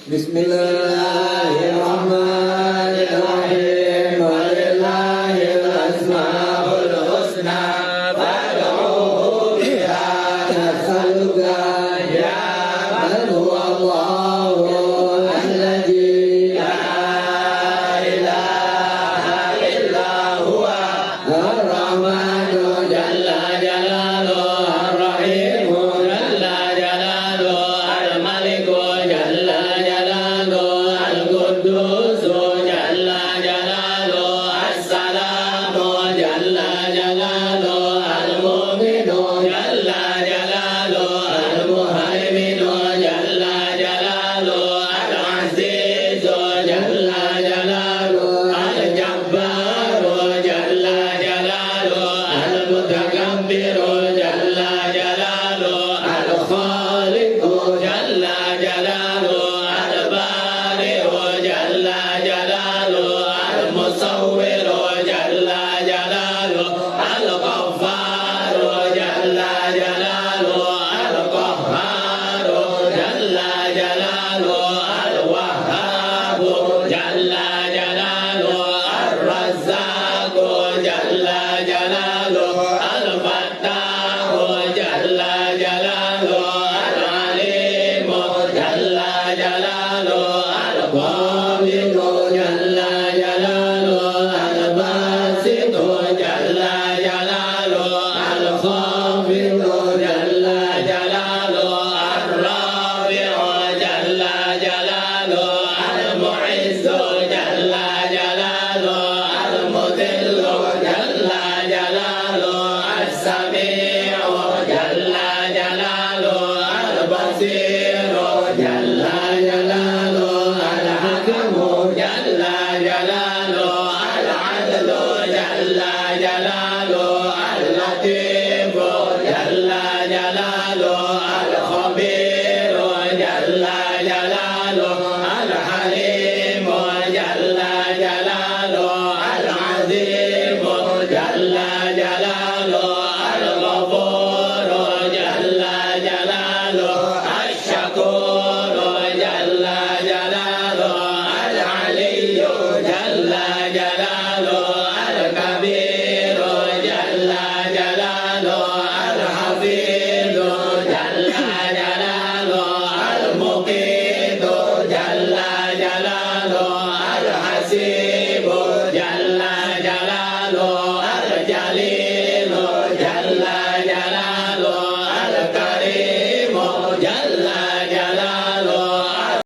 Bismillahirrahmanirrahim. Walillahil asmaul husna fad'uhu biha nas'aluka ya man huwa Allahu alladzi la ilaha illa huwa ar-rahmanu jalla jalaluhu ar-rahimu jalla jalaluhu al-maliku jalla jalaluhu al-quddusu jalla jalaluhu as-salamu jalla jalaluhu al-mu'minu jalla jalaluhu al-muhaiminu jalla jalaluhu al-azizu jalla jalaluhu al-jabbaru jalla jalaluhu al-mutakabbiru jalla jalaluhu al-khaliqu jalla jalaluhu al-bari'u jalla jalaluhu al-musawwiru jalla jalaluhu al-ghaffaru jalla jalaluhu al-qahharu jalla jalaluhu